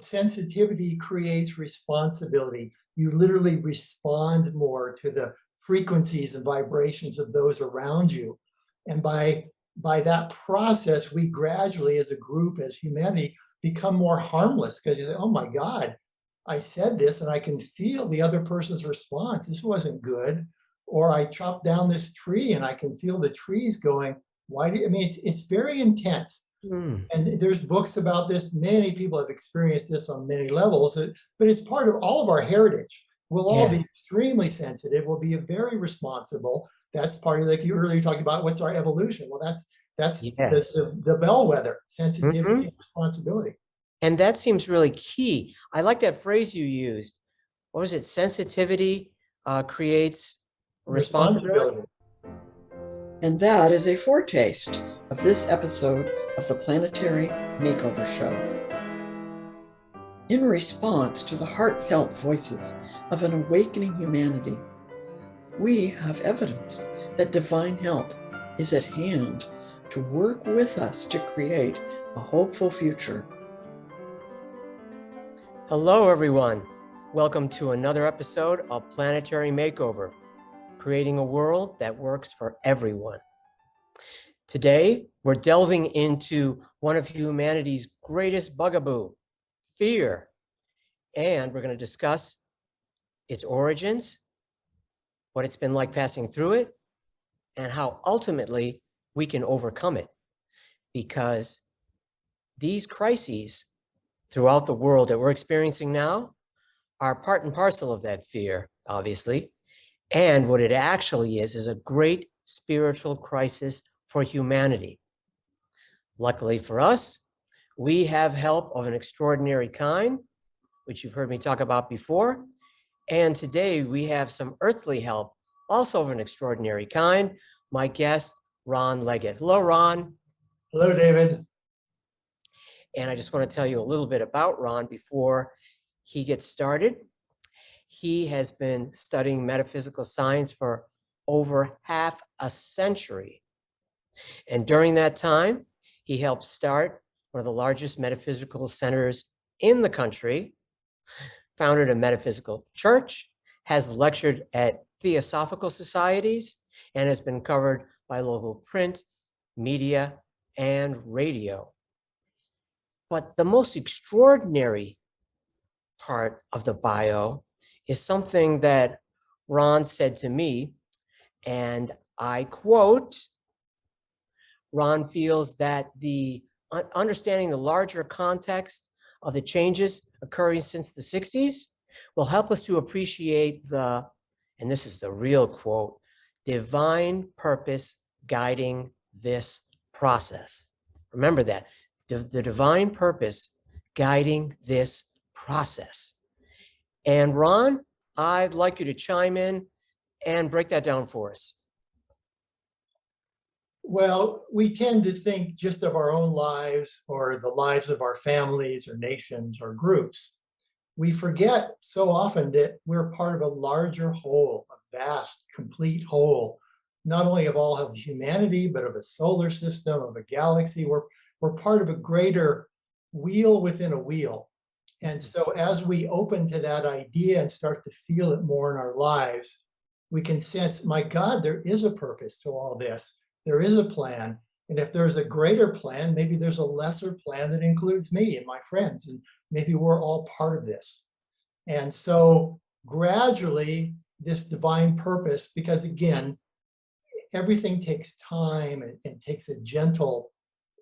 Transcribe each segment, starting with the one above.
sensitivity creates responsibility. You literally respond more to the frequencies and vibrations of those around you. And by that process, we gradually, as a group, as humanity, become more harmless, because you say, oh my God, I said this and I can feel the other person's response. This wasn't good. Or I chopped down this tree and I can feel the trees going, why do you, I mean, it's very intense. And there's books about this. Many people have experienced this on many levels, but it's part of all of our heritage. We'll all be extremely sensitive. We'll be very responsible. That's part of, like you earlier talked about, what's our evolution? Well, that's the bellwether, sensitivity and responsibility. And that seems really key. I like that phrase you used. What was it? Sensitivity creates responsibility. And that is a foretaste of this episode of the Planetary Makeover Show. In response to the heartfelt voices of an awakening humanity, we have evidence that divine help is at hand to work with us to create a hopeful future. Hello, everyone. Welcome to another episode of Planetary Makeover, creating a world that works for everyone. Today, we're delving into one of humanity's greatest bugaboo, fear. And we're going to discuss its origins, what it's been like passing through it, and how ultimately we can overcome it. Because these crises throughout the world that we're experiencing now are part and parcel of that fear, obviously. And what it actually is a great spiritual crisis for humanity. Luckily for us, we have help of an extraordinary kind, which you've heard me talk about before. And today we have some earthly help, also of an extraordinary kind. My guest, Ron Liggett. Hello, Ron. Hello, David. And I just want to tell you a little bit about Ron before he gets started. He has been studying metaphysical science for over half a century. And during that time, he helped start one of the largest metaphysical centers in the country, founded a metaphysical church, has lectured at theosophical societies, and has been covered by local print, media, and radio. But the most extraordinary part of the bio is something that Ron said to me, and I quote, Ron feels that the understanding the larger context of the changes occurring since the 60s will help us to appreciate the, and this is the real quote, divine purpose guiding this process. Remember that, the divine purpose guiding this process. And Ron, I'd like you to chime in and break that down for us. Well, we tend to think just of our own lives or the lives of our families or nations or groups. We forget so often that we're part of a larger whole, a vast, complete whole, not only of all of humanity, but of a solar system, of a galaxy. We're part of a greater wheel within a wheel. And so as we open to that idea and start to feel it more in our lives, we can sense, my God, there is a purpose to all this. There is a plan. And if there's a greater plan, maybe there's a lesser plan that includes me and my friends, and maybe we're all part of this. And so gradually, this divine purpose, because again, everything takes time and takes a gentle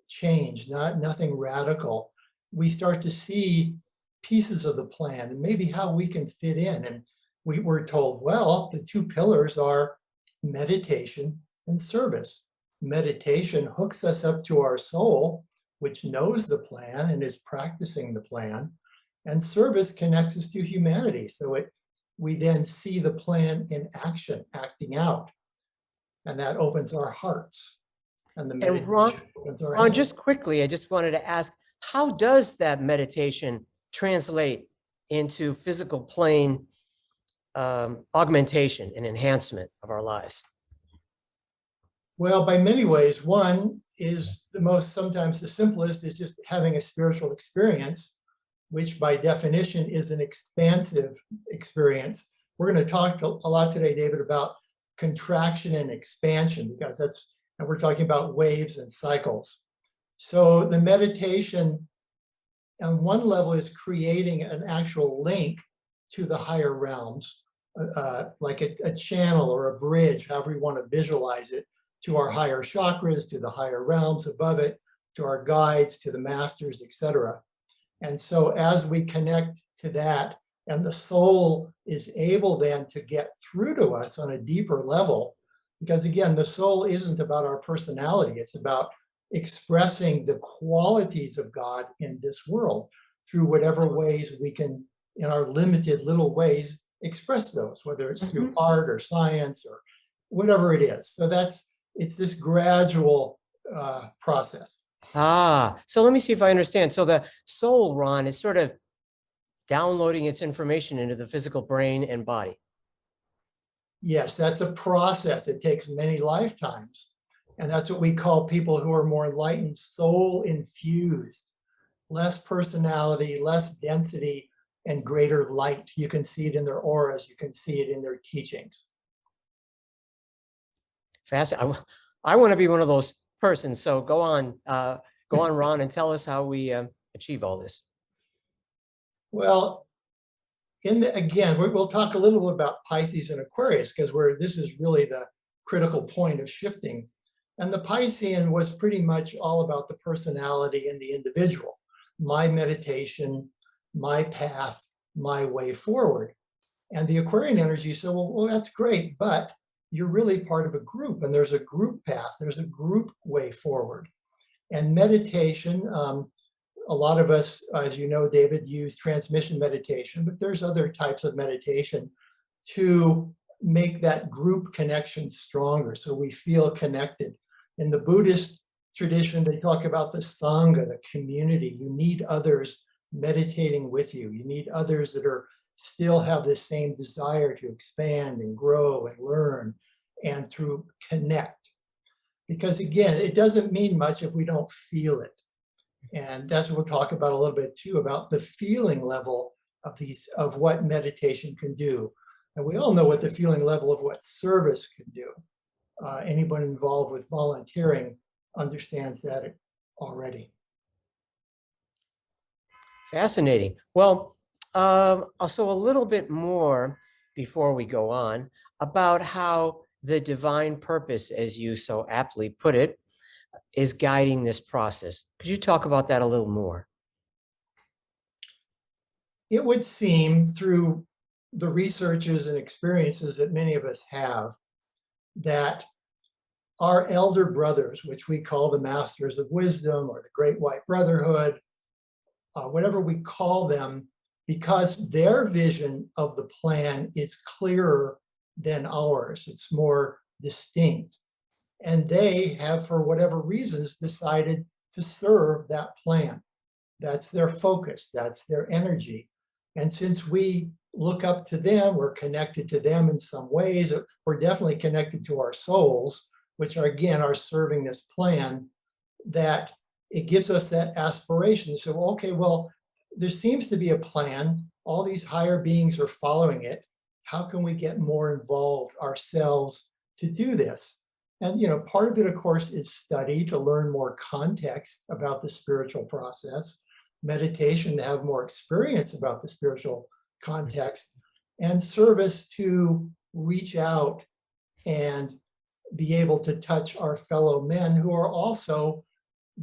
change, nothing radical. We start to see pieces of the plan and maybe how we can fit in. And we were told, well, the two pillars are meditation and service. Meditation hooks us up to our soul, which knows the plan and is practicing the plan. And service connects us to humanity. So we then see the plan in action, acting out. And that opens our hearts. And the meditation opens our Ron, just quickly, I just wanted to ask, how does that meditation translate into physical plane augmentation and enhancement of our lives? Well, by many ways. One is the most, sometimes the simplest, is just having a spiritual experience. which by definition is an expansive experience. We're going to talk a lot today, David, about contraction and expansion, because and we're talking about waves and cycles. So the meditation on one level is creating an actual link to the higher realms, like a channel or a bridge, however you want to visualize it, to our higher chakras, to the higher realms above it, to our guides, to the masters, etc. And so as we connect to that, and the soul is able then to get through to us on a deeper level, because again, the soul isn't about our personality, it's about expressing the qualities of God in this world through whatever ways we can, in our limited little ways, express those, whether it's through art or science or whatever it is. So it's this gradual process. So let me see if I understand. So the soul, Ron, is sort of downloading its information into the physical brain and body. Yes, that's a process. It takes many lifetimes. And that's what we call people who are more enlightened, soul infused, less personality, less density, and greater light. You can see it in their auras. You can see it in their teachings. Fascinating. I want to be one of those persons. So go on, Ron, and tell us how we achieve all this. Well, again, we'll talk a little bit about Pisces and Aquarius, because this is really the critical point of shifting. And the Piscean was pretty much all about the personality and the individual. My meditation, my path, my way forward. And the Aquarian energy said, well, that's great, but you're really part of a group, and there's a group path, there's a group way forward. And meditation, a lot of us, as you know, David, use transmission meditation, but there's other types of meditation to make that group connection stronger so we feel connected. In the Buddhist tradition, they talk about the Sangha, the community. You need others meditating with you. You need others that still have the same desire to expand and grow and learn and to connect. Because again, it doesn't mean much if we don't feel it. And that's what we'll talk about a little bit too, about the feeling level of what meditation can do. And we all know what the feeling level of what service can do. Anyone involved with volunteering understands that already. Fascinating. Well, also a little bit more before we go on about how the divine purpose, as you so aptly put it, is guiding this process. Could you talk about that a little more? It would seem through the researches and experiences that many of us have that our elder brothers, which we call the Masters of Wisdom or the Great White Brotherhood, whatever we call them, because their vision of the plan is clearer than ours. It's more distinct. And they have, for whatever reasons, decided to serve that plan. That's their focus. That's their energy. And since we look up to them, we're connected to them in some ways. We're definitely connected to our souls, which are, again, are serving this plan, that it gives us that aspiration. So, okay, well, there seems to be a plan. All these higher beings are following it. How can we get more involved ourselves to do this? And, part of it, of course, is study to learn more context about the spiritual process, meditation to have more experience about the spiritual context, and service to reach out and be able to touch our fellow men who are also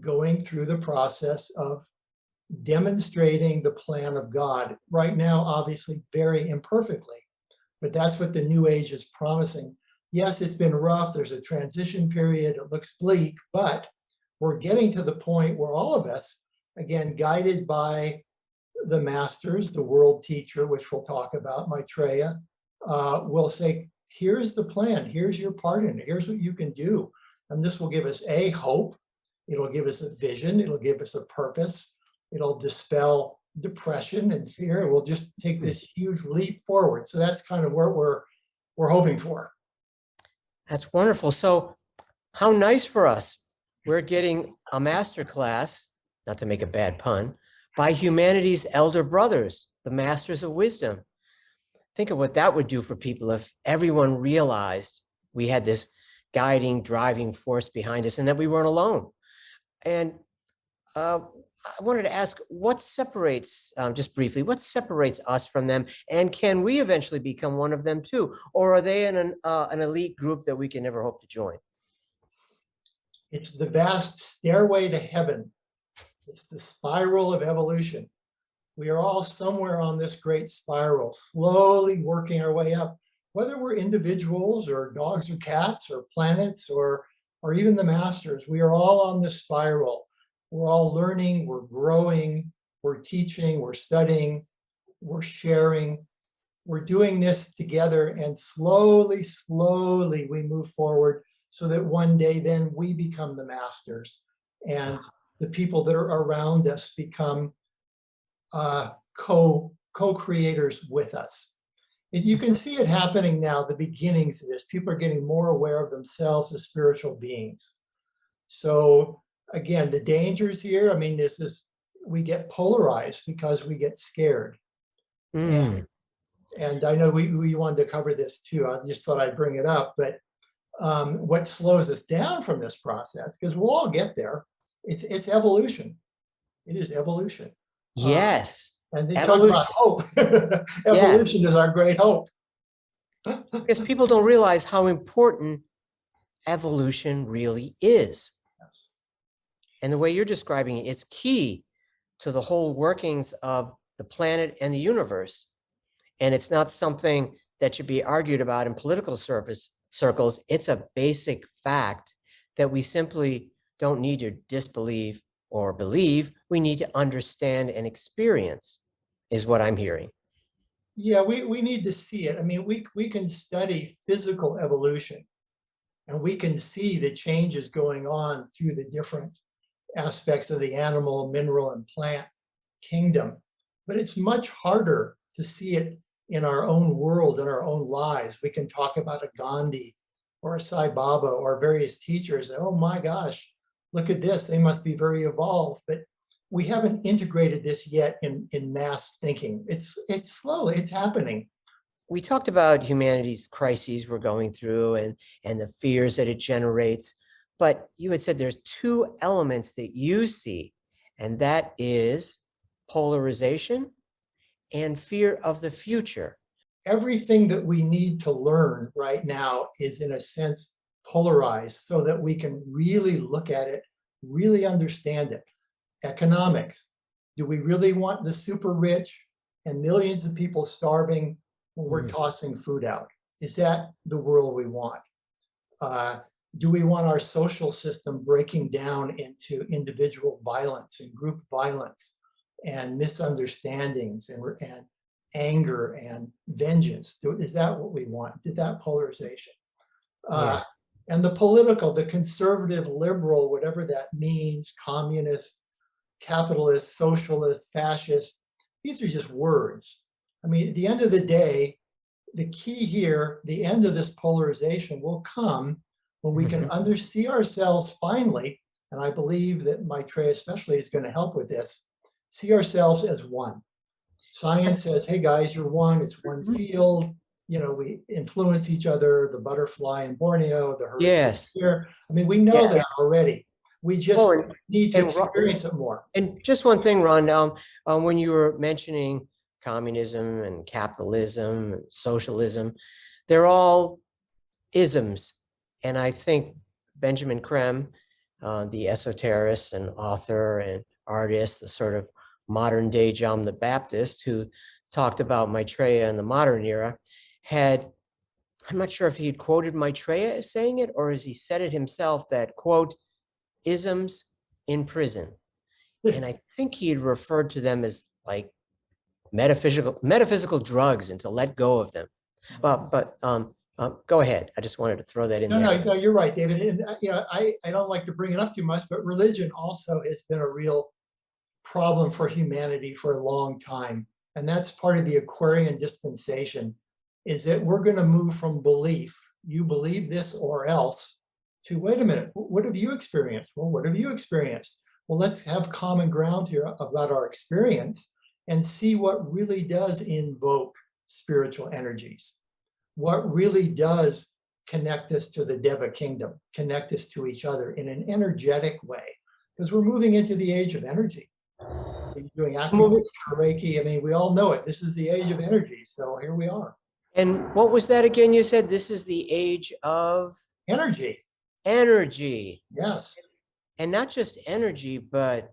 going through the process of demonstrating the plan of God. Right now, obviously, very imperfectly, but that's what the New Age is promising. Yes, it's been rough. There's a transition period. It looks bleak, but we're getting to the point where all of us, again, guided by the masters, the world teacher, which we'll talk about, Maitreya, will say, here's the plan. Here's your part in it. Here's what you can do. And this will give us hope. It'll give us a vision. It'll give us a purpose. It'll dispel depression and fear. We'll just take this huge leap forward. So that's kind of what we're hoping for. That's wonderful. So how nice for us. We're getting a master class, not to make a bad pun, by humanity's elder brothers, the masters of wisdom. Think of what that would do for people if everyone realized we had this guiding, driving force behind us and that we weren't alone. And I wanted to ask, what separates, just briefly, what separates us from them? And can we eventually become one of them too? Or are they in an elite group that we can never hope to join? It's the vast stairway to heaven. It's the spiral of evolution. We are all somewhere on this great spiral, slowly working our way up, whether we're individuals or dogs or cats or planets or even the masters. We are all on this spiral. We're all learning, we're growing, we're teaching, we're studying, we're sharing. We're doing this together, and slowly, slowly we move forward so that one day then we become the masters and the people that are around us become co-creators with us. You can see it happening now, the beginnings of this. People are getting more aware of themselves as spiritual beings. So again, the dangers here, I mean, we get polarized because we get scared. And I know we wanted to cover this too. I just thought I'd bring it up. But what slows us down from this process, because we'll all get there, it's evolution. It is evolution. Yes. And they talk about hope. Evolution is our great hope. Because people don't realize how important evolution really is. Yes. And the way you're describing it, it's key to the whole workings of the planet and the universe. And it's not something that should be argued about in political circles. It's a basic fact that we simply don't need to disbelieve or believe. We need to understand and experience, is what I'm hearing. Yeah, we need to see it. I mean, we can study physical evolution, and we can see the changes going on through the different aspects of the animal, mineral, and plant kingdom. But it's much harder to see it in our own world, in our own lives. We can talk about a Gandhi or a Sai Baba or various teachers. Oh my gosh, look at this. They must be very evolved. But we haven't integrated this yet in mass thinking. It's slowly, it's happening. We talked about humanity's crises we're going through and the fears that it generates. But you had said there's two elements that you see, and that is polarization and fear of the future. Everything that we need to learn right now is, in a sense, polarized so that we can really look at it, really understand it. Economics. Do we really want the super rich and millions of people starving when we're tossing food out? Is that the world we want? Do we want our social system breaking down into individual violence and group violence and misunderstandings and anger and vengeance? Is that what we want? Did that polarization? And the political, the conservative, liberal, whatever that means, communist, capitalist, socialist, fascist, these are just words. I mean, at the end of the day, the key here, the end of this polarization will come when we can see ourselves finally, and I believe that Maitreya especially is going to help with this, see ourselves as one. Science says, hey guys, you're one, it's one field, you know, we influence each other, the butterfly in Borneo, the hurricane here. I mean, we know that already. We just need to experience it more. And just one thing, Ron, when you were mentioning communism and capitalism and socialism, they're all isms. And I think Benjamin Creme, the esoterist and author and artist, the sort of modern day John the Baptist, who talked about Maitreya in the modern era, I'm not sure if he had quoted Maitreya as saying it, or as he said it himself, that, quote, isms in prison. And I think he had referred to them as like metaphysical drugs, and to let go of them. But go ahead. I just wanted to throw that in there. No, you're right, David. And you know, I don't like to bring it up too much, but religion also has been a real problem for humanity for a long time. And that's part of the Aquarian dispensation, is that we're going to move from belief, you believe this or else, to wait a minute, what have you experienced? Well, what have you experienced? well, let's have common ground here about our experience and see what really does invoke spiritual energies, what really does connect us to the Deva kingdom, connect us to each other in an energetic way, because we're moving into the age of energy. We're doing acupuncture, Reiki. I mean, we all know it. This is the age of energy. So here we are. And what was that again? You said this is the age of Energy. energy. Yes. And not just energy, but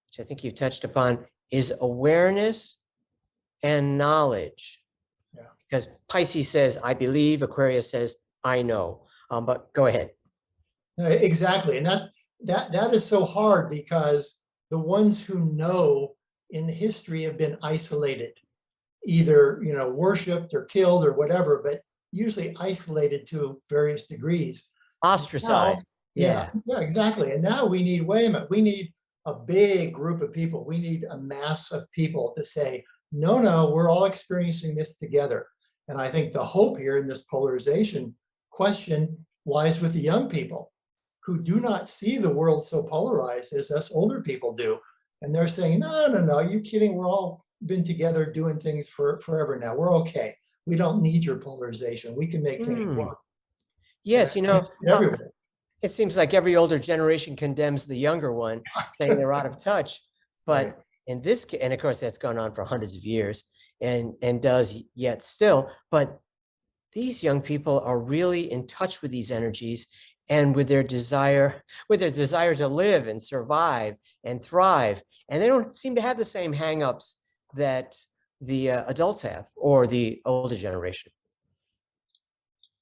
which I think you've touched upon, is awareness and knowledge. Yeah. Because Pisces says, I believe, Aquarius says, I know. But go ahead. Exactly. And that is so hard because the ones who know in history have been isolated, either, worshipped or killed or whatever, but usually isolated to various degrees. Ostracized. Yeah, exactly. And now we need, wait a minute, we need a big group of people. We need a mass of people to say, no, we're all experiencing this together. And I think the hope here in this polarization question lies with the young people who do not see the world so polarized as us older people do. And they're saying, no, you kidding? We're all been together doing things for forever now. We're okay. We don't need your polarization. We can make things work. Yes, everywhere. It seems like every older generation condemns the younger one, saying they're out of touch. But Right. in this case, and of course, that's gone on for hundreds of years and does yet still. But these young people are really in touch with these energies and with their desire to live and survive and thrive. And they don't seem to have the same hangups that the adults have or the older generation.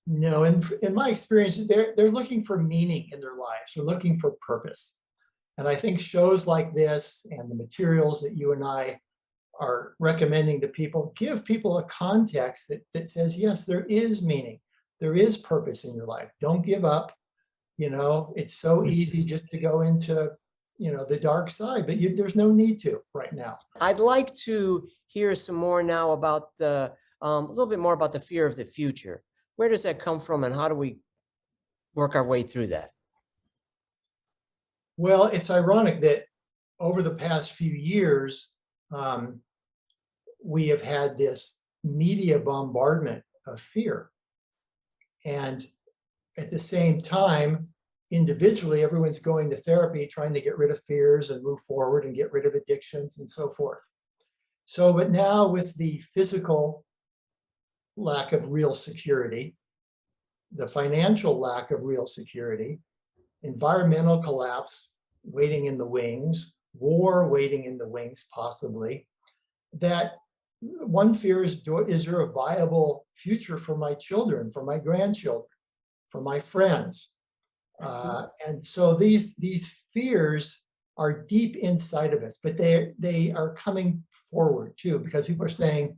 No, and in my experience, they're looking for meaning in their lives. They're looking for purpose. And I think shows like this and the materials that you and I are recommending to people give people a context that says, yes, there is meaning. There is purpose in your life. Don't give up. It's so easy just to go into, the dark side, but there's no need to right now. I'd like to hear some more now about a little bit more about the fear of the future. Where does that come from and how do we work our way through that? Well, it's ironic that over the past few years, we have had this media bombardment of fear. And at the same time, individually, everyone's going to therapy, trying to get rid of fears and move forward and get rid of addictions and so forth. So, but now with the physical lack of real security, the financial lack of real security, environmental collapse waiting in the wings, war waiting in the wings possibly, that one fear is there a viable future for my children, for my grandchildren, for my friends? And so these fears are deep inside of us, but they are coming forward too, because people are saying,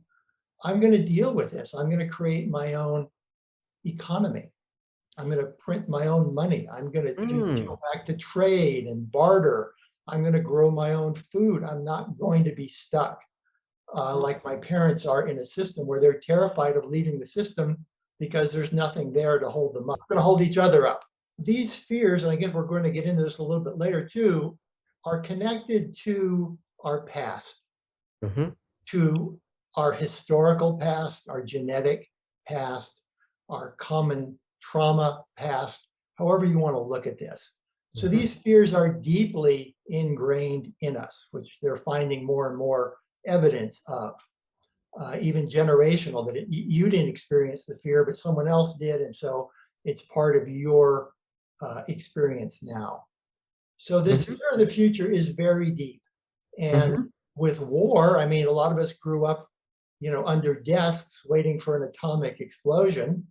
I'm going to deal with this. I'm going to create my own economy. I'm going to print my own money. I'm going to go back to trade and barter. I'm going to grow my own food. I'm not going to be stuck like my parents are in a system where they're terrified of leaving the system because there's nothing there to hold them up. We're going to hold each other up. These fears, and again, we're going to get into this a little bit later too, are connected to our past, to our historical past, our genetic past, our common trauma past, however you want to look at this. So these fears are deeply ingrained in us, which they're finding more and more evidence of, even generational, that you didn't experience the fear, but someone else did. And so it's part of your experience now. So this fear of the future is very deep. And with war, I mean, a lot of us grew up, under desks waiting for an atomic explosion,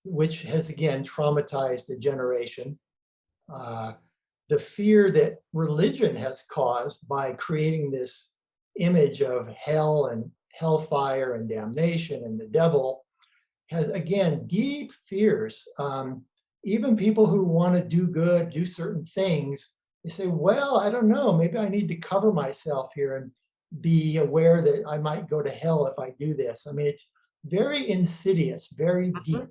which has again traumatized the generation. The fear that religion has caused by creating this image of hell and hellfire and damnation and the devil has, again, deep fears. Even people who want to do good, do certain things, they say, well, I don't know, maybe I need to cover myself here and be aware that I might go to hell if I do this. I mean, it's very insidious, very deep.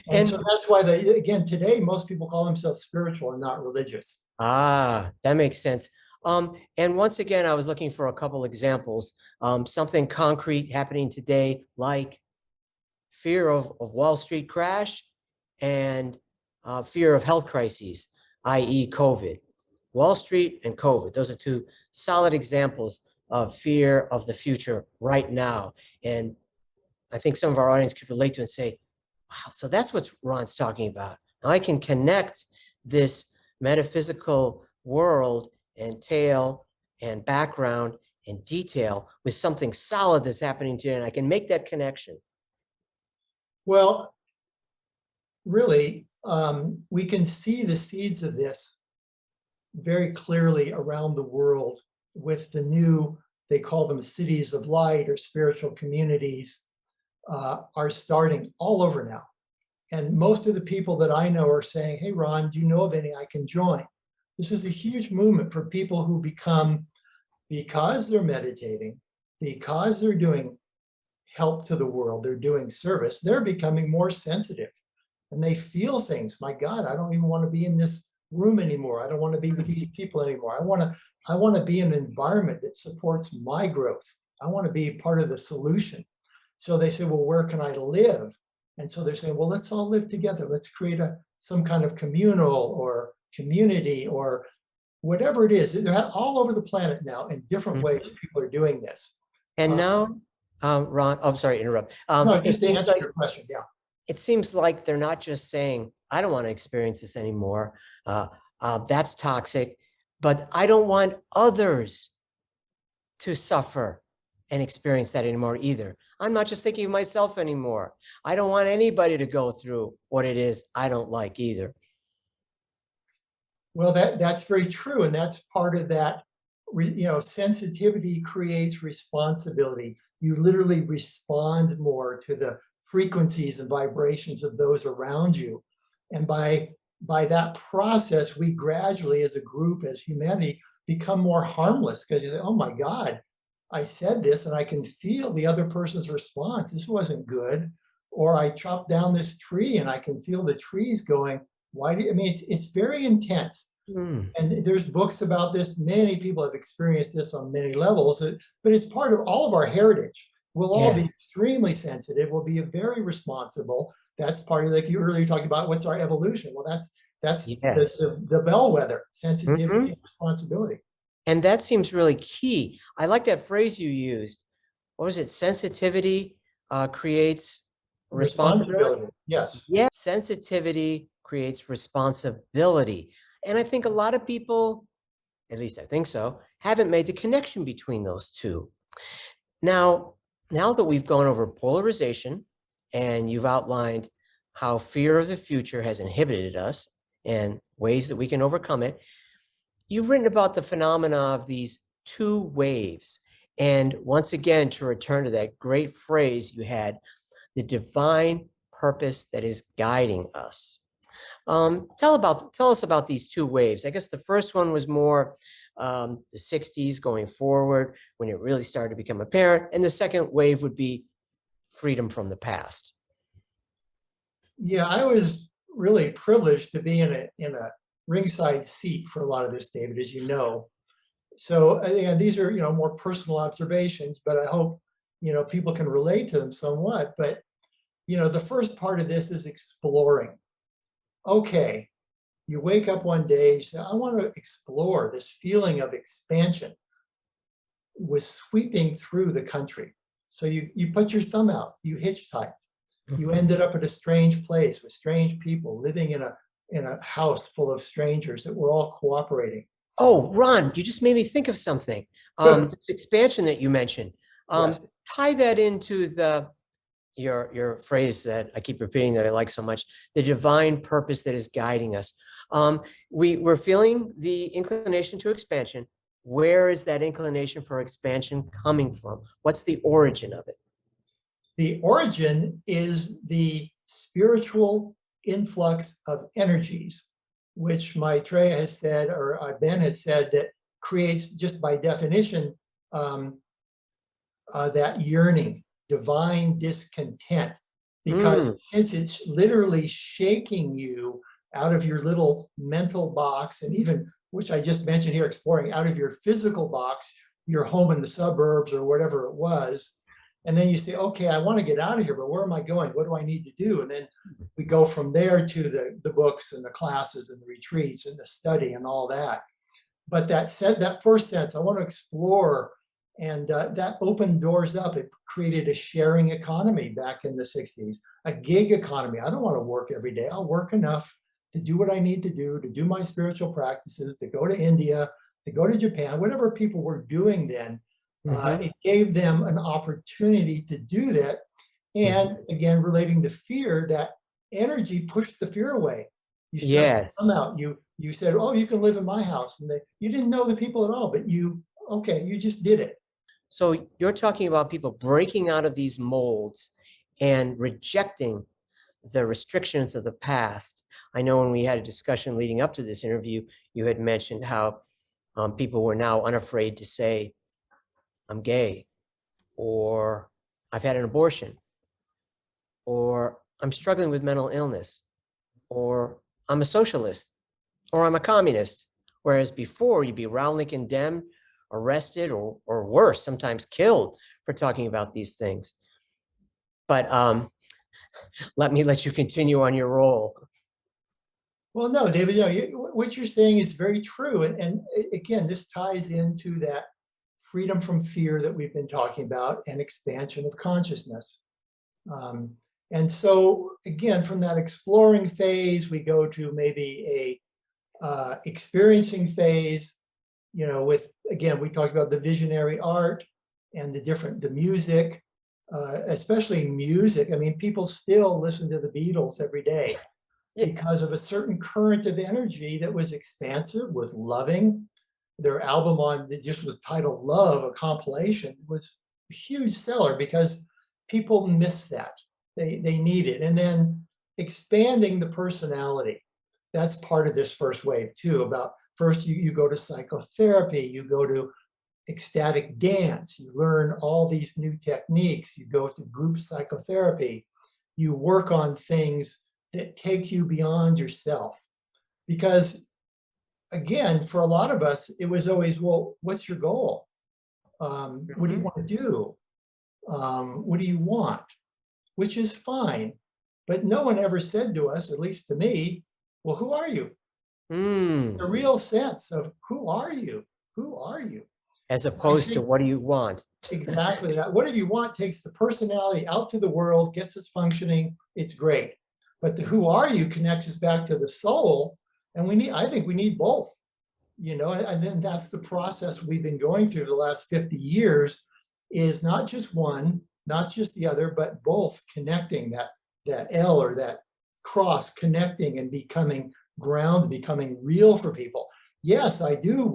And And so that's why again, today, most people call themselves spiritual and not religious. that makes sense. And once again, I was looking for a couple examples. Something concrete happening today, like fear of Wall Street crash and fear of health crises, i.e. COVID. Wall Street and COVID, those are two solid examples of fear of the future right now. And I think some of our audience could relate to and say, wow, so that's what Ron's talking about. Now I can connect this metaphysical world and tale and background and detail with something solid that's happening today, and I can make that connection. Well, really, we can see the seeds of this very clearly around the world with the new, they call them cities of light or spiritual communities, are starting all over now. And most of the people that I know are saying, hey, Ron, do you know of any I can join? This is a huge movement for people who become, because they're meditating, because they're doing help to the world, they're doing service, they're becoming more sensitive and they feel things. My God, I don't even want to be in this room anymore. I don't want to be with these people anymore. I want to be in an environment that supports my growth. I want to be part of the solution. So they say, well, where can I live? And so they're saying, well, let's all live together. Let's create some kind of communal or community or whatever it is. They're all over the planet now in different ways. People are doing this. And now, Ron, I'm sorry to interrupt. No, just to answer your question, yeah. It seems like they're not just saying, I don't want to experience this anymore. That's toxic, but I don't want others to suffer and experience that anymore either. I'm not just thinking of myself anymore. I don't want anybody to go through what it is I don't like either. Well, that's very true. And that's part of that, sensitivity creates responsibility. You literally respond more to the frequencies and vibrations of those around you. And by that process, we gradually, as a group, as humanity, become more harmless because you say, oh my God, I said this and I can feel the other person's response. This wasn't good. Or I chopped down this tree and I can feel the trees going, it's very intense. And there's books about this. Many people have experienced this on many levels, but it's part of all of our heritage. We'll all be extremely sensitive. We'll be very responsible. That's part of, like you earlier talked about, what's our evolution? Well, that's the bellwether, sensitivity and responsibility. And that seems really key. I like that phrase you used. What was it? Sensitivity creates responsibility. Yes. Yeah. Sensitivity creates responsibility. And I think a lot of people, at least I think so, haven't made the connection between those two. Now that we've gone over polarization and you've outlined how fear of the future has inhibited us and ways that we can overcome it, you've written about the phenomena of these two waves. And once again, to return to that great phrase you had, the divine purpose that is guiding us. Tell us about these two waves. I guess the first one was more the 60s going forward when it really started to become apparent. And the second wave would be freedom from the past. Yeah, I was really privileged to be in a ringside seat for a lot of this, David, as you know. So these are, more personal observations, but I hope, people can relate to them somewhat. But, the first part of this is exploring. Okay, you wake up one day and you say, I want to explore. This feeling of expansion was sweeping through the country. So you put your thumb out, you hitchhiked. You ended up at a strange place with strange people living in a house full of strangers that were all cooperating. Oh, Ron, you just made me think of something. This expansion that you mentioned. Yes. Tie that into your phrase that I keep repeating that I like so much, the divine purpose that is guiding us. We're feeling the inclination to expansion. Where is that inclination for expansion coming from? What's the origin of it? The origin is the spiritual influx of energies, which Maitreya has said, or Ben has said, that creates, just by definition, that yearning, divine discontent, because since it's literally shaking you out of your little mental box, and even, which I just mentioned here, exploring out of your physical box, your home in the suburbs or whatever it was. And then you say, okay, I want to get out of here, but where am I going? What do I need to do? And then we go from there to the books and the classes and the retreats and the study and all that. But that first sense, I want to explore, and that opened doors up. It created a sharing economy back in the 60s, a gig economy. I don't want to work every day. I'll work enough to do what I need to do my spiritual practices, to go to India, to go to Japan, whatever people were doing then. It gave them an opportunity to do that. And again, relating to fear, that energy pushed the fear away. You started to come out. You said, oh, you can live in my house. And you didn't know the people at all, but you just did it. So you're talking about people breaking out of these molds and rejecting the restrictions of the past. I know when we had a discussion leading up to this interview, you had mentioned how people were now unafraid to say, I'm gay, or I've had an abortion, or I'm struggling with mental illness, or I'm a socialist, or I'm a communist. Whereas before, you'd be roundly condemned, arrested, or worse, sometimes killed for talking about these things. But let you continue on your role. Well, no, David, what you're saying is very true. And again, this ties into that freedom from fear that we've been talking about and expansion of consciousness. And so, again, from that exploring phase, we go to maybe a experiencing phase, with, again, we talked about the visionary art and the music, especially music. I mean, people still listen to the Beatles every day because of a certain current of energy that was expansive, with loving. Their album that just was titled Love, a compilation, was a huge seller because people miss that. They need it. And then expanding the personality. That's part of this first wave too, about first you go to psychotherapy, you go to ecstatic dance, you learn all these new techniques, you go through group psychotherapy, you work on things that take you beyond yourself. Because again, for a lot of us, it was always, well, what's your goal? What do you want to do? What do you want? Which is fine. But no one ever said to us, at least to me, well, who are you? The real sense of who are you? Who are you? As opposed to what do you want? Exactly that. What do you want takes the personality out to the world, gets us functioning. It's great. But the who are you connects us back to the soul. And I think we need both, and then that's the process we've been going through the last 50 years, is not just one, not just the other, but both connecting, that L or that cross connecting and becoming ground, becoming real for people. Yes, I do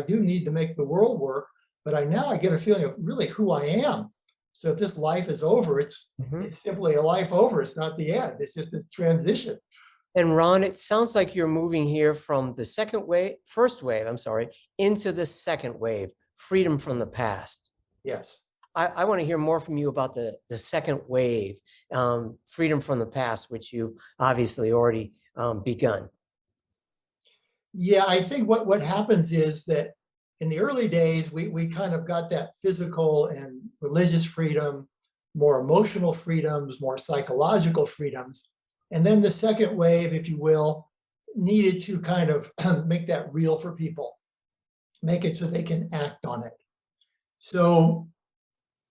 need to make the world work, but I get a feeling of really who I am. So if this life is over, it's simply a life over. It's not the end. It's just this transition. And Ron, it sounds like you're moving here from the first wave, into the second wave, freedom from the past. Yes. I want to hear more from you about the second wave, freedom from the past, which you've obviously already begun. Yeah, I think what happens is that in the early days, we kind of got that physical and religious freedom, more emotional freedoms, more psychological freedoms. And then the second wave, if you will, needed to kind of make that real for people, make it so they can act on it. So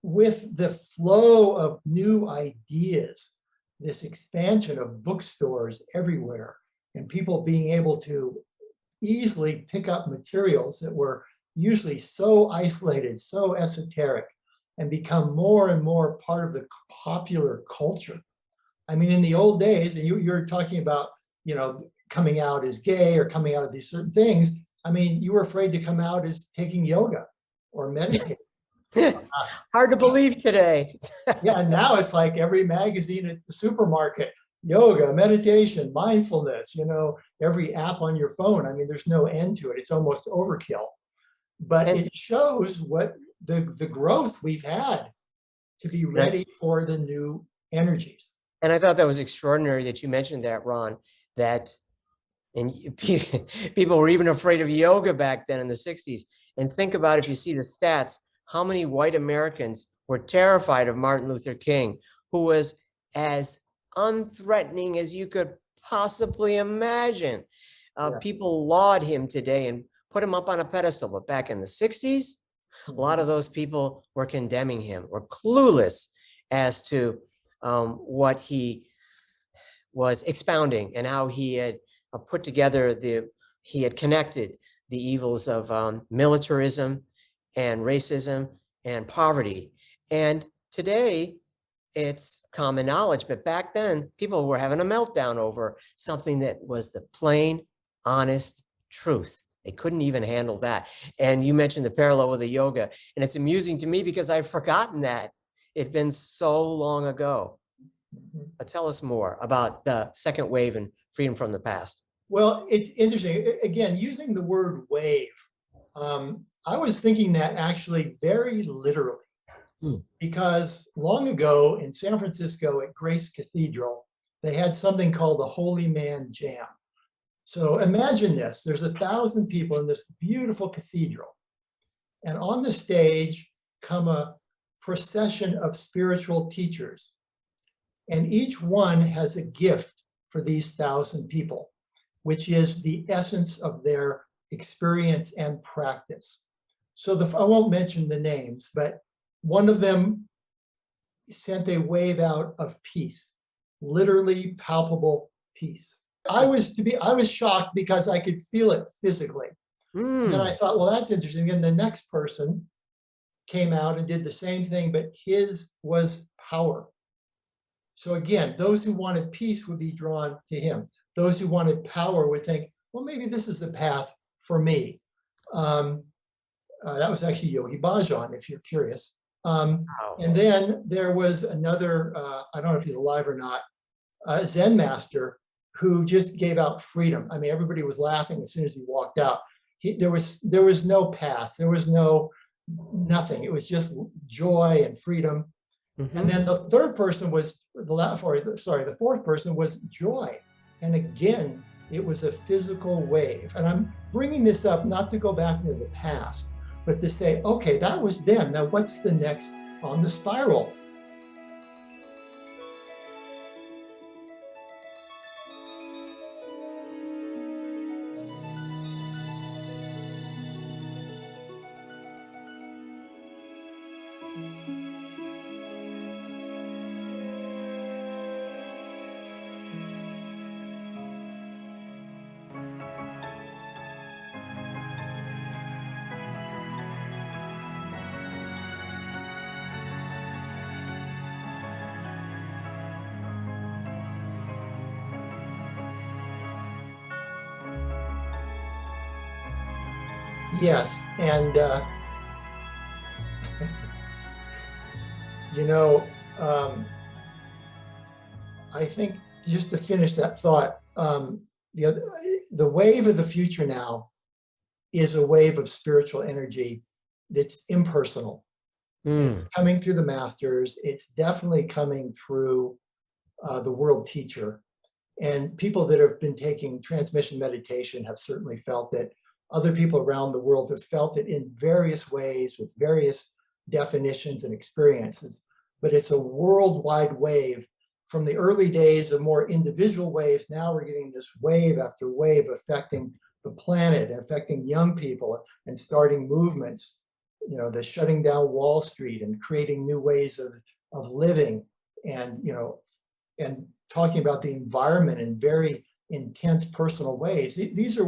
with the flow of new ideas, this expansion of bookstores everywhere, and people being able to easily pick up materials that were usually so isolated, so esoteric, and become more and more part of the popular culture. I mean, in the old days, and you're talking about, coming out as gay or coming out of these certain things. I mean, you were afraid to come out as taking yoga or meditating. Hard to believe today. Yeah, and now it's like every magazine at the supermarket, yoga, meditation, mindfulness, every app on your phone. I mean, there's no end to it. It's almost overkill. But it shows what the growth we've had to be ready for the new energies. And I thought that was extraordinary that you mentioned that, Ron, that and people were even afraid of yoga back then in the 60s. And think about, if you see the stats, how many white Americans were terrified of Martin Luther King, who was as unthreatening as you could possibly imagine. Yeah. People laud him today and put him up on a pedestal. But back in the 60s, a lot of those people were condemning him, or clueless as to what he was expounding and how he had put together he had connected the evils of militarism and racism and poverty. And today it's common knowledge, but back then people were having a meltdown over something that was the plain, honest truth. They couldn't even handle that. And you mentioned the parallel with the yoga, and it's amusing to me because I've forgotten that. It'd been so long ago. But tell us more about the second wave and freedom from the past. Well, it's interesting. Again, using the word wave, I was thinking that actually very literally, because long ago in San Francisco at Grace Cathedral, they had something called the Holy Man Jam. So imagine this, there's 1,000 people in this beautiful cathedral, and on the stage come a procession of spiritual teachers, and each one has a gift for these 1,000 people, which is the essence of their experience and practice. So I won't mention the names, but one of them sent a wave out of peace, literally palpable peace. I was shocked because I could feel it physically. And I thought, well, that's interesting. And the next person came out and did the same thing, but his was power. So again, those who wanted peace would be drawn to him. Those who wanted power would think, well, maybe this is the path for me. That was actually Yogi Bhajan, if you're curious. And then there was another, I don't know if he's alive or not, a Zen master who just gave out freedom. I mean, everybody was laughing as soon as he walked out. There was no path. There was nothing. It was just joy and freedom. And then the third person was the fourth person was joy. And again, it was a physical wave. And I'm bringing this up not to go back into the past, but to say, okay, that was then. Now what's the next on the spiral? Yes, and I think just to finish that thought, the wave of the future now is a wave of spiritual energy that's impersonal. It's coming through the masters. It's definitely coming through the world teacher. And people that have been taking transmission meditation have certainly felt it. Other people around the world have felt it in various ways with various definitions and experiences. But it's a worldwide wave. From the early days of more individual waves, now we're getting this wave after wave affecting the planet, affecting young people and starting movements. The shutting down Wall Street and creating new ways of living, and and talking about the environment in very intense personal ways. These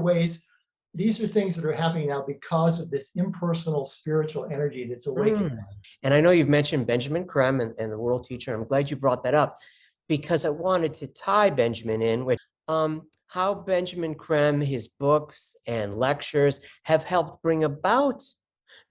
are things that are happening now because of this impersonal spiritual energy that's awakening us. And I know you've mentioned Benjamin Creme and the world teacher. I'm glad you brought that up, because I wanted to tie Benjamin in with how Benjamin Creme, his books and lectures have helped bring about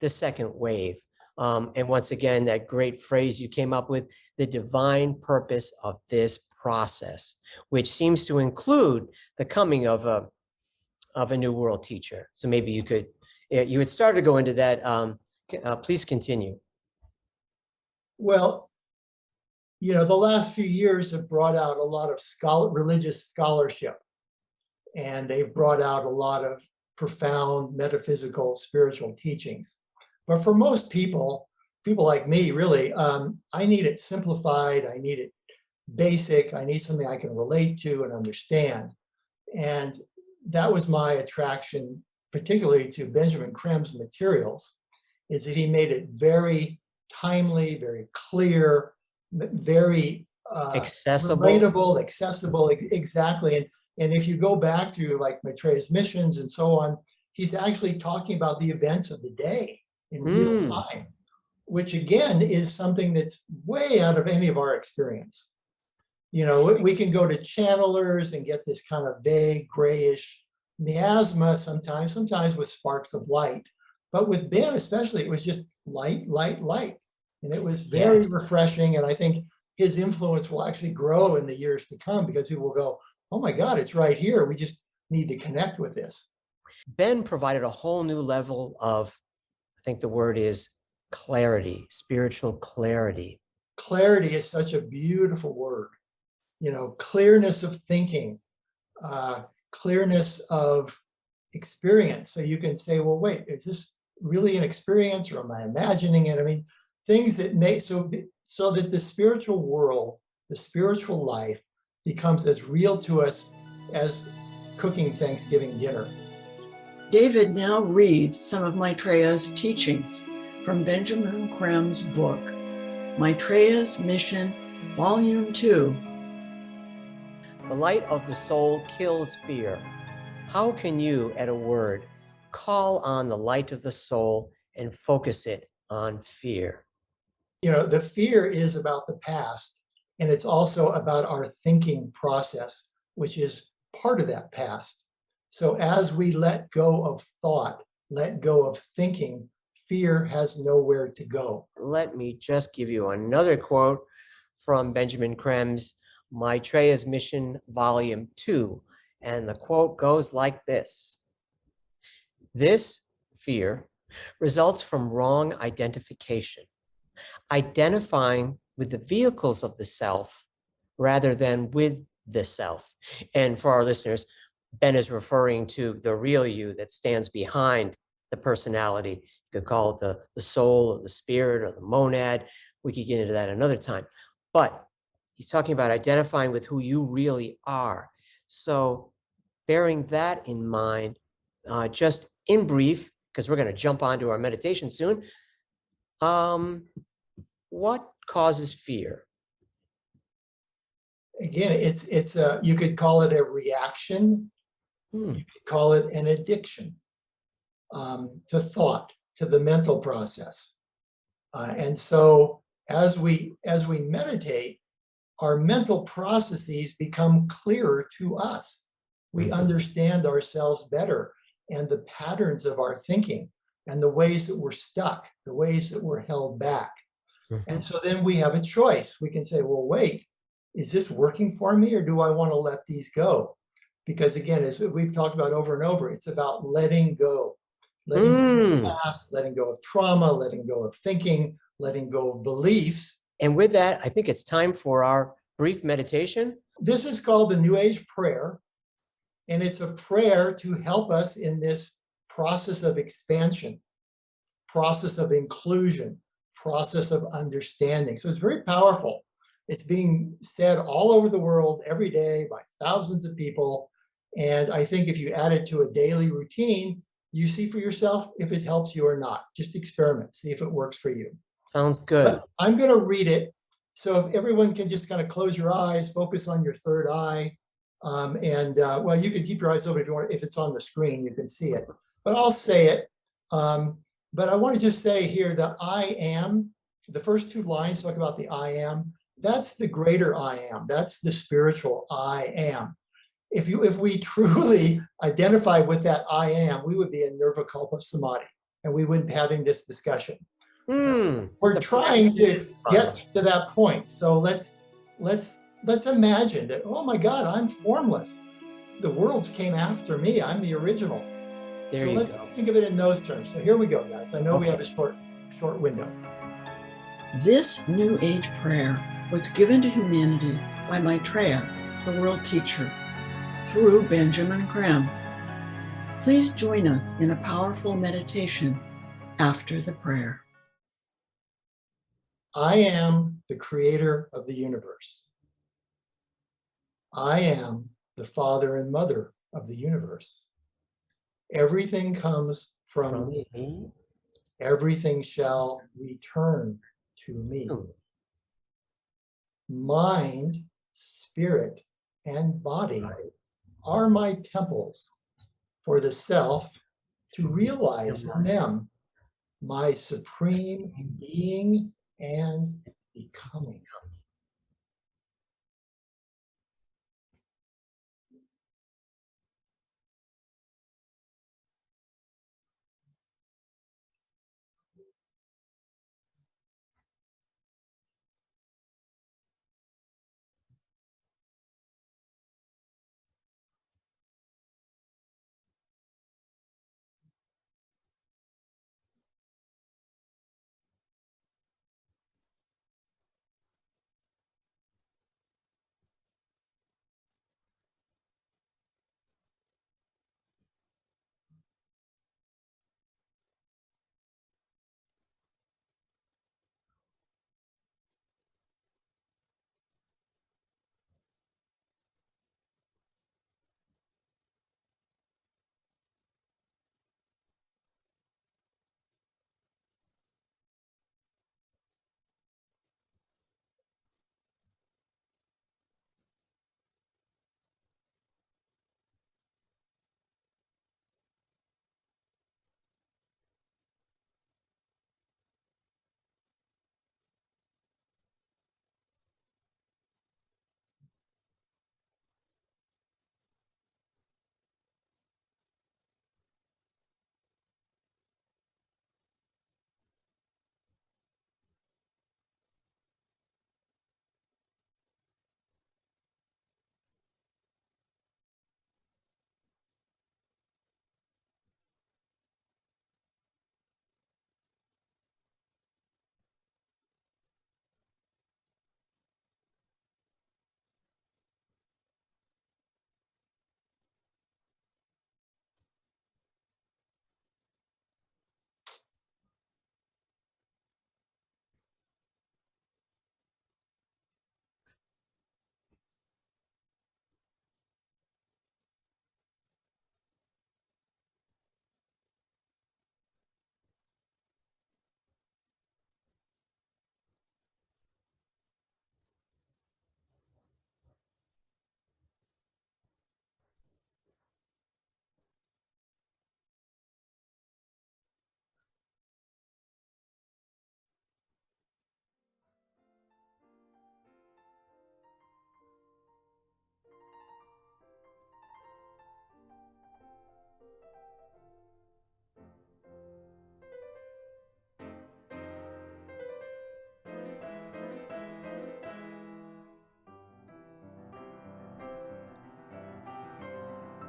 the second wave. And once again, that great phrase you came up with, the divine purpose of this process, which seems to include the coming of a new world teacher. So maybe you had started to go into that. Please continue. Well, The last few years have brought out a lot of religious scholarship, and they've brought out a lot of profound metaphysical, spiritual teachings. But for most people like me, really, I need it simplified. I need it basic. I need something I can relate to and understand. And that was my attraction, particularly to Benjamin Creme's materials, is that he made it very timely, very clear, very Accessible. relatable, accessible, exactly. And if you go back through like Maitreya's missions and so on, he's actually talking about the events of the day in real time, which again is something that's way out of any of our experience. We can go to channelers and get this kind of vague, grayish miasma sometimes with sparks of light. But with Ben especially, it was just light, light, light. And it was very refreshing. And I think his influence will actually grow in the years to come, because people will go, oh my God, it's right here. We just need to connect with this. Ben provided a whole new level of, I think the word is clarity, spiritual clarity. Clarity is such a beautiful word. Clearness of thinking, clearness of experience. So you can say, well, wait, is this really an experience, or am I imagining it? I mean, things that make so that the spiritual world, the spiritual life becomes as real to us as cooking Thanksgiving dinner. David now reads some of Maitreya's teachings from Benjamin Creme's book, Maitreya's Mission, Volume 2. The light of the soul kills fear. How can you, at a word, call on the light of the soul and focus it on fear? The fear is about the past, and it's also about our thinking process, which is part of that past. So as we let go of thought, let go of thinking, fear has nowhere to go. Let me just give you another quote from Benjamin Creme's Maitreya's Mission, Volume 2. And the quote goes like this: "This fear results from wrong identification, identifying with the vehicles of the self rather than with the self." And for our listeners, Ben is referring to the real you that stands behind the personality. You could call it the soul or the spirit or the monad. We could get into that another time. But he's talking about identifying with who you really are. So bearing that in mind, just in brief, because we're going to jump onto our meditation soon, what causes fear? Again, you could call it a reaction. You could call it an addiction to thought, to the mental process. And so as we meditate, our mental processes become clearer to us. We understand ourselves better, and the patterns of our thinking, and the ways that we're stuck, the ways that we're held back. And so then we have a choice. We can say, well, wait, is this working for me, or do I want to let these go? Because again, as we've talked about over and over, it's about letting go. Letting go of the past, letting go of trauma, letting go of thinking, letting go of beliefs. And with that, I think it's time for our brief meditation. This is called the New Age prayer. And it's a prayer to help us in this process of expansion, process of inclusion, process of understanding. So it's very powerful. It's being said all over the world every day by thousands of people. And I think if you add it to a daily routine, you see for yourself if it helps you or not. Just experiment, see if it works for you. Sounds good. But I'm going to read it. So if everyone can just kind of close your eyes, focus on your third eye. Well, you can keep your eyes open if you want. If it's on the screen, you can see it. But I'll say it. But I want to just say here that I am, the first two lines talk about the I am. That's the greater I am. That's the spiritual I am. If we truly identify with that I am, we would be in nirvikalpa samadhi, and we wouldn't be having this discussion. We're trying to get to that point. So let's imagine that, oh my God, I'm formless. The worlds came after me. I'm the original. So let's think of it in those terms. So here we go, guys. I know we have a short window. This New Age prayer was given to humanity by Maitreya, the world teacher, through Benjamin Creme. Please join us in a powerful meditation after the prayer. I am the creator of the universe. I am the father and mother of the universe. Everything comes from me. Everything shall return to me. Mind, spirit, and body are my temples for the self to realize in them my supreme being and becoming.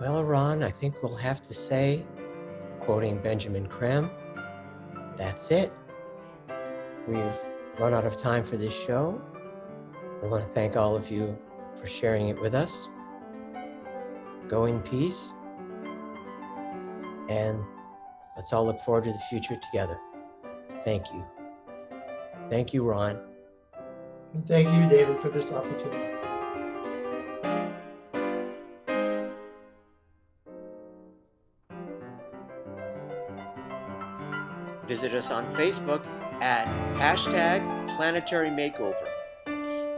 Well, Ron, I think we'll have to say, quoting Benjamin Creme, that's it. We've run out of time for this show. I want to thank all of you for sharing it with us. Go in peace, and let's all look forward to the future together. Thank you. Thank you, Ron. And thank you, David, for this opportunity. Visit us on Facebook at #Planetary Makeover.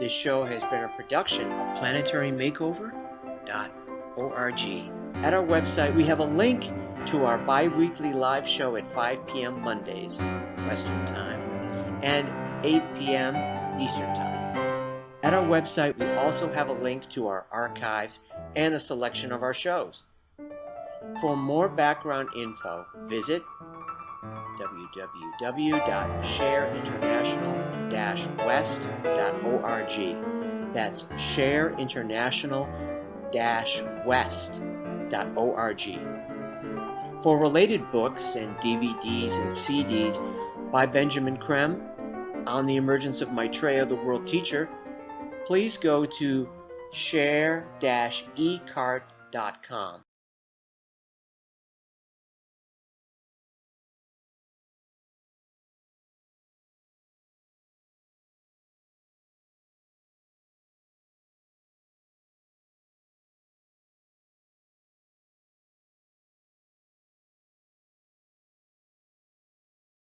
This show has been a production of planetarymakeover.org. At our website, we have a link to our bi-weekly live show at 5 p.m. Mondays, Western Time, and 8 p.m. Eastern Time. At our website, we also have a link to our archives and a selection of our shows. For more background info, visit www.shareinternational-west.org. That's shareinternational-west.org. For related books and DVDs and CDs by Benjamin Creme, on the emergence of Maitreya, the world teacher, please go to share-ecart.com.